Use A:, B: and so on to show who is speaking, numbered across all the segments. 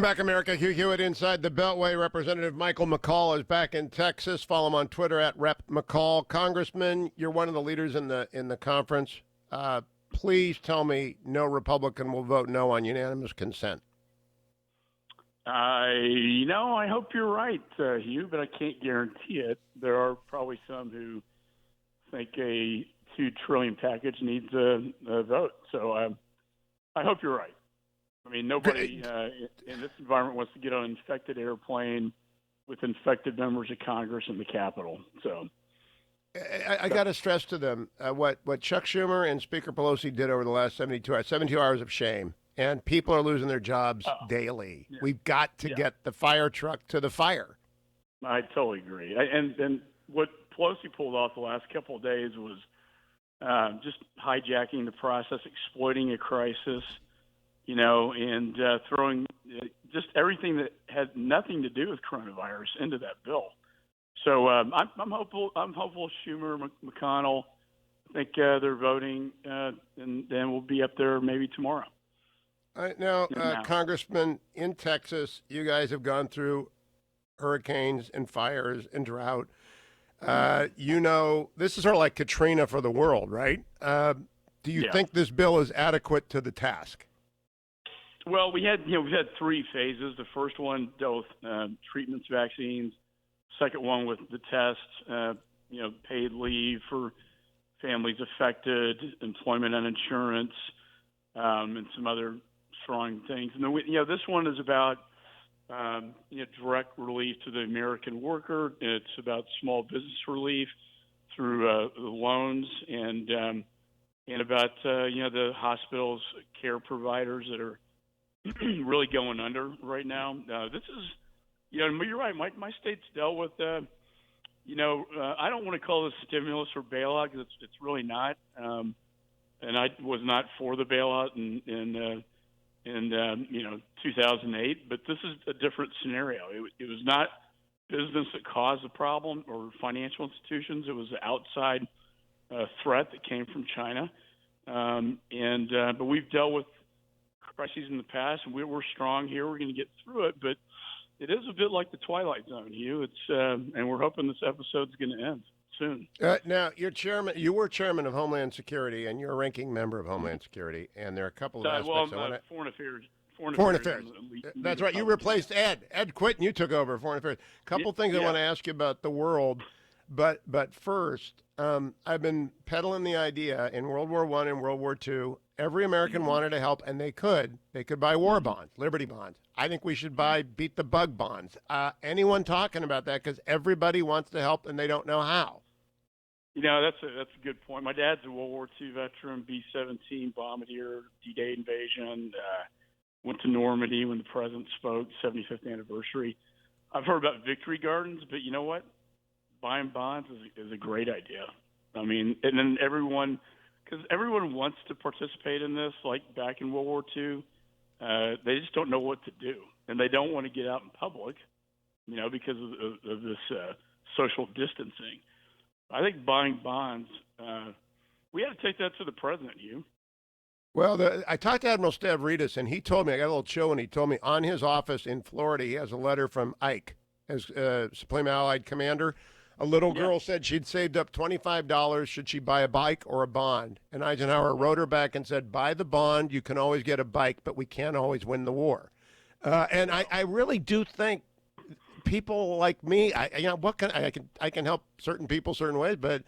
A: Back America, Hugh Hewitt inside the Beltway. Representative Michael McCaul is back in Texas. Follow him on Twitter at Rep McCaul. Congressman, you're one of the leaders in the conference. Please tell me no Republican will vote no on unanimous consent.
B: I hope you're right, Hugh, but I can't guarantee it. There are probably some who think a $2 trillion package needs a vote. So I hope you're right. I mean, nobody in this environment wants to get on an infected airplane with infected members of Congress in the Capitol. So
A: I got to stress to them what Chuck Schumer and Speaker Pelosi did over the last 72 hours of shame. And people are losing their jobs daily.
B: Yeah.
A: We've got to get the fire truck to the fire.
B: I totally agree. And what Pelosi pulled off the last couple of days was just hijacking the process, exploiting a crisis, and throwing just everything that had nothing to do with coronavirus into that bill. So I'm hopeful. I'm hopeful. Schumer, McConnell, I think they're voting, and then we'll be up there maybe tomorrow.
A: Now, Congressman, in Texas, you guys have gone through hurricanes and fires and drought. This is sort of like Katrina for the world, right? Do you think this bill is adequate to the task?
B: Well, we've had three phases. The first one dealt with treatments, vaccines. Second one with the tests, paid leave for families affected, employment and insurance, and some other strong things. And then this one is about direct relief to the American worker. It's about small business relief through loans and about the hospitals, care providers that are really going under right now. This is, you're right. My state's dealt with, I don't want to call this stimulus or bailout because it's really not. And I was not for the bailout in 2008, but this is a different scenario. It was not business that caused the problem or financial institutions. It was an outside threat that came from China. But we've dealt with crises in the past, and we're strong here. We're going to get through it, but it is a bit like the Twilight Zone, Hugh. And we're hoping this episode's going to end soon.
A: Now, you were chairman of Homeland Security, and you're a ranking member of Homeland Security, and there are a couple of aspects.
B: Foreign affairs.
A: Foreign affairs. That's right. You replaced Ed. Ed quit, and you took over Foreign Affairs. A couple things I want to ask you about the world, but first, I've been peddling the idea in World War I and World War II. Every American wanted to help, and they could. They could buy war bonds, Liberty bonds. I think we should buy beat the bug bonds. Anyone talking about that? Because everybody wants to help, and they don't know how.
B: That's a good point. My dad's a World War II veteran, B-17 bombardier, D-Day invasion. Went to Normandy when the president spoke, 75th anniversary. I've heard about victory gardens, but you know what? Buying bonds is a great idea. I mean, and then everyone wants to participate in this, like back in World War II. They just don't know what to do, and they don't want to get out in public, because of this social distancing. I think buying bonds, we had to take that to the president, Hugh.
A: Well, I talked to Admiral Stavridis, and he told me, I got a little chill when he told me on his office in Florida, he has a letter from Ike as Supreme Allied Commander. A little girl said she'd saved up $25. Should she buy a bike or a bond? And Eisenhower wrote her back and said, buy the bond. You can always get a bike, but we can't always win the war. And I really do think people like me, I can help certain people certain ways, but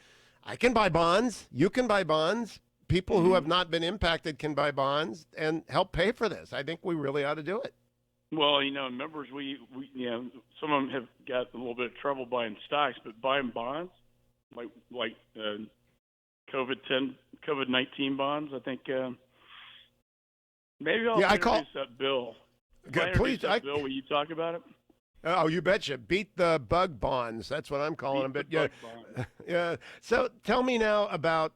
A: I can buy bonds. You can buy bonds. People who have not been impacted can buy bonds and help pay for this. I think we really ought to do it.
B: Well, members, we some of them have got a little bit of trouble buying stocks, but buying bonds, like COVID-19 bonds, I think maybe I'll introduce that bill. Bill, will you talk about it?
A: Oh, you betcha. Beat the bug bonds. That's what I'm calling them. But yeah. So tell me now about.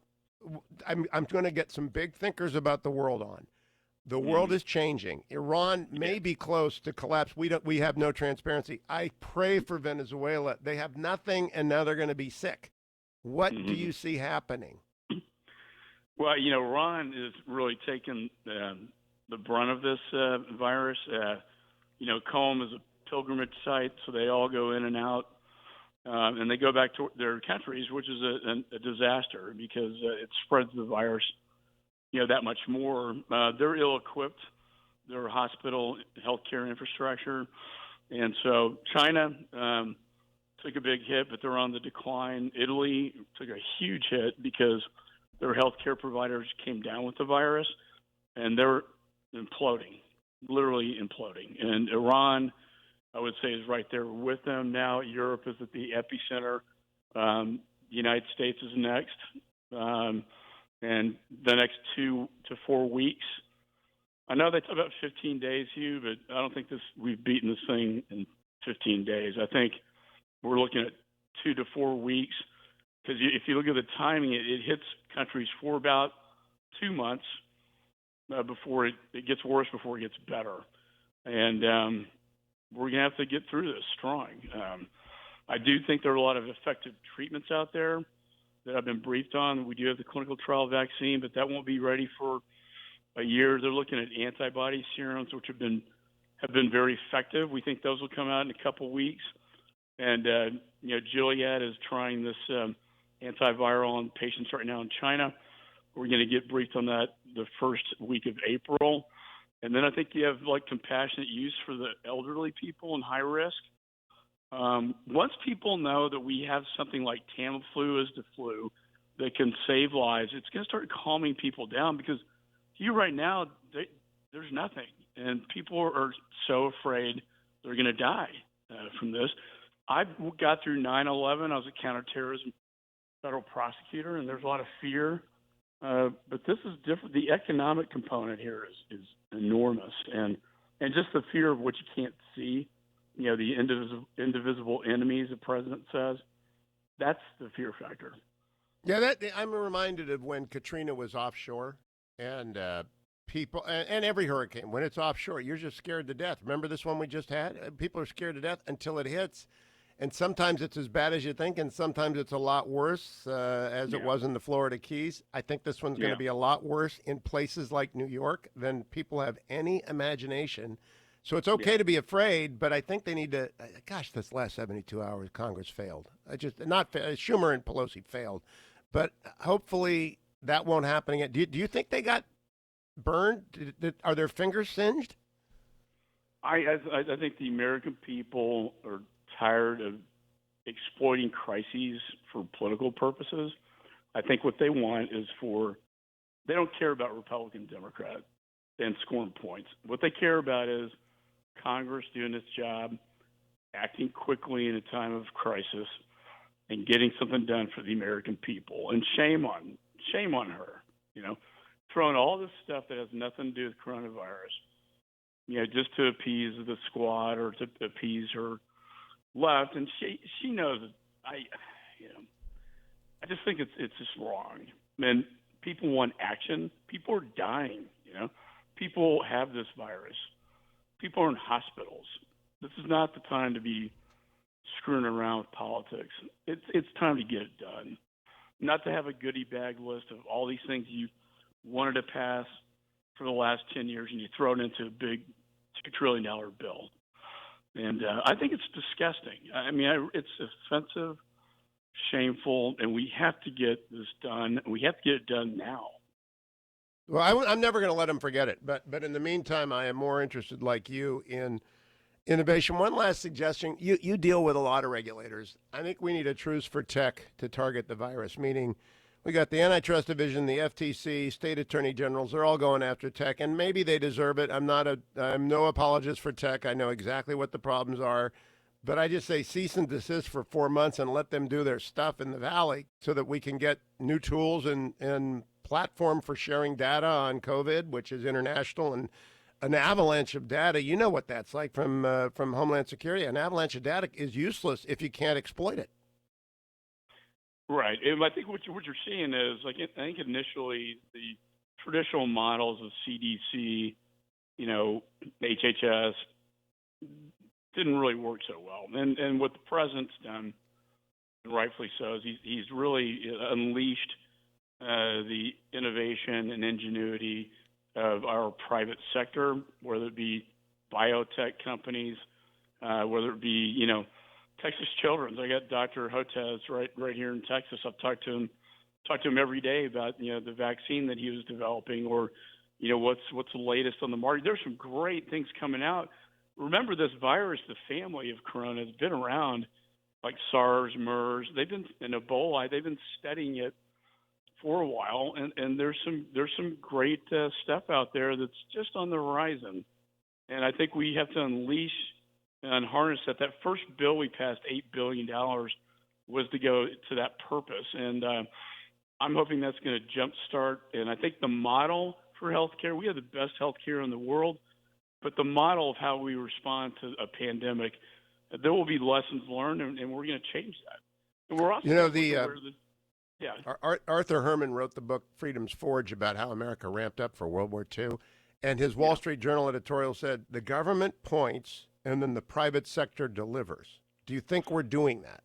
A: I'm going to get some big thinkers about the world on. The world is changing. Iran may be close to collapse. We have no transparency. I pray for Venezuela. They have nothing, and now they're going to be sick. What do you see happening?
B: Well, Iran is really taking the brunt of this virus. Qom is a pilgrimage site, so they all go in and out, and they go back to their countries, which is a disaster because it spreads the virus, that much more. They're ill-equipped, their hospital healthcare infrastructure, and so China took a big hit, but they're on the decline. Italy took a huge hit because their healthcare providers came down with the virus, and they're imploding, literally imploding. And Iran, I would say, is right there with them now. Europe is at the epicenter. The United States is next. And the next 2 to 4 weeks, I know they talk about 15 days, Hugh, but I don't think we've beaten this thing in 15 days. I think we're looking at 2 to 4 weeks because if you look at the timing, it hits countries for about 2 months before it gets worse, before it gets better. And we're going to have to get through this strong. I do think there are a lot of effective treatments out there that I've been briefed on. We do have the clinical trial vaccine, but that won't be ready for a year. They're looking at antibody serums, which have been very effective. We think those will come out in a couple weeks. And Gilead is trying this antiviral on patients right now in China. We're going to get briefed on that the first week of April. And then I think you have compassionate use for the elderly people in high risk. Once people know that we have something like Tamiflu as the flu that can save lives, it's going to start calming people down because right now there's nothing. And people are so afraid they're going to die from this. I got through 9/11. I was a counterterrorism federal prosecutor, and there's a lot of fear. But this is different. The economic component here is enormous, and just the fear of what you can't see. The indivisible enemies, the president says. That's the fear factor.
A: Yeah, I'm reminded of when Katrina was offshore, and people and every hurricane when it's offshore, you're just scared to death. Remember this one we just had? People are scared to death until it hits. And sometimes it's as bad as you think, and sometimes it's a lot worse, as it was in the Florida Keys. I think this one's going to be a lot worse in places like New York than people have any imagination. So it's okay to be afraid, but I think they need to. Gosh, this last 72 hours, Congress failed. Schumer and Pelosi failed, but hopefully that won't happen again. Do you think they got burned? Are their fingers singed?
B: I think the American people are tired of exploiting crises for political purposes. I think what they want is they don't care about Republican, Democrat, and scoring points. What they care about is Congress doing its job, acting quickly in a time of crisis, and getting something done for the American people. And shame on her, throwing all this stuff that has nothing to do with coronavirus, just to appease the squad or to appease her left. And she knows that I just think it's just wrong. And people want action. People are dying, People have this virus. People are in hospitals. This is not the time to be screwing around with politics. It's time to get it done. Not to have a goodie bag list of all these things you wanted to pass for the last 10 years and you throw it into a big $2 trillion bill. And I think it's disgusting. I mean, it's offensive, shameful, and we have to get this done. We have to get it done now.
A: Well, I'm never going to let them forget it. But in the meantime, I am more interested, like you, in innovation. One last suggestion. You deal with a lot of regulators. I think we need a truce for tech to target the virus, meaning we got the antitrust division, the FTC, state attorney generals. They're all going after tech, and maybe they deserve it. I'm no apologist for tech. I know exactly what the problems are. But I just say cease and desist for 4 months and let them do their stuff in the Valley so that we can get new tools and platform for sharing data on COVID, which is international, and an avalanche of data. You know what that's like from Homeland Security. An avalanche of data is useless if you can't exploit it.
B: Right. And I think what you're seeing is, I think initially the traditional models of CDC, HHS, didn't really work so well. And what the president's done, and rightfully so, is he's really unleashed the innovation and ingenuity of our private sector, whether it be biotech companies, whether it be, you know, Texas Children's. I got Dr. Hotez right here in Texas. I've talked to him every day about, you know, the vaccine that he was developing, or, you know, what's the latest on the market. There's some great things coming out. Remember, this virus, the family of corona, has been around, like SARS, MERS. And Ebola. They've been studying it for a while, and there's some great stuff out there that's just on the horizon. And I think we have to unleash and harness that. That first bill we passed, $8 billion, was to go to that purpose. And I'm hoping that's going to jumpstart. And I think the model for healthcare, we have the best healthcare in the world, but the model of how we respond to a pandemic, there will be lessons learned, and we're going to change that. And we're also,
A: You know, Arthur Herman wrote the book Freedom's Forge about how America ramped up for World War II. And his Wall Street Journal editorial said, the government points and then the private sector delivers. Do you think we're doing that?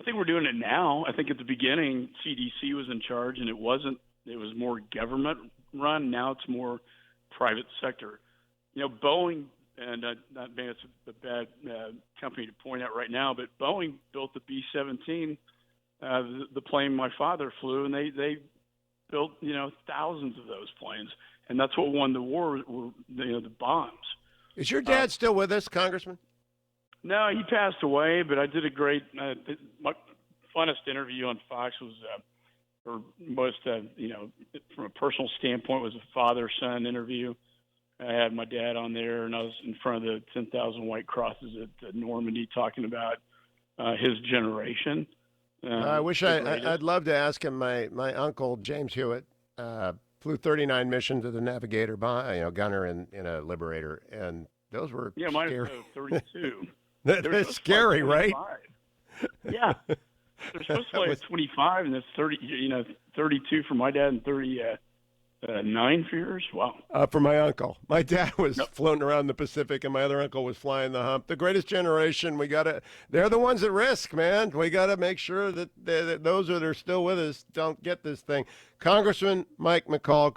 B: I think we're doing it now. I think at the beginning, CDC was in charge, and it was more government run. Now it's more private sector. You know, Boeing, and not being it's a bad company to point out right now, but Boeing built the B-17, the plane my father flew, and they built, you know, thousands of those planes. And that's what won the war, were, you know, the bombs. Is
A: your dad still with us, Congressman?
B: No, he passed away, but I did a great, my funnest interview on Fox was, or most, you know, from a personal standpoint, was a father-son interview. I had my dad on there, and I was in front of the 10,000 White Crosses at Normandy talking about his generation.
A: I wish I'd love to ask him. My uncle, James Hewitt, flew 39 missions as a navigator, gunner in a Liberator, and those were
B: mine
A: scary.
B: was 32.
A: That's scary, right?
B: Yeah, they're supposed to fly at 25, and that's 30. You know, 32 for my dad and 39 for yours. Wow.
A: For my uncle, my dad was floating around the Pacific, and my other uncle was flying the hump. The greatest generation. They're the ones at risk, man. We got to make sure that those that are still with us don't get this thing. Congressman Mike McCaul.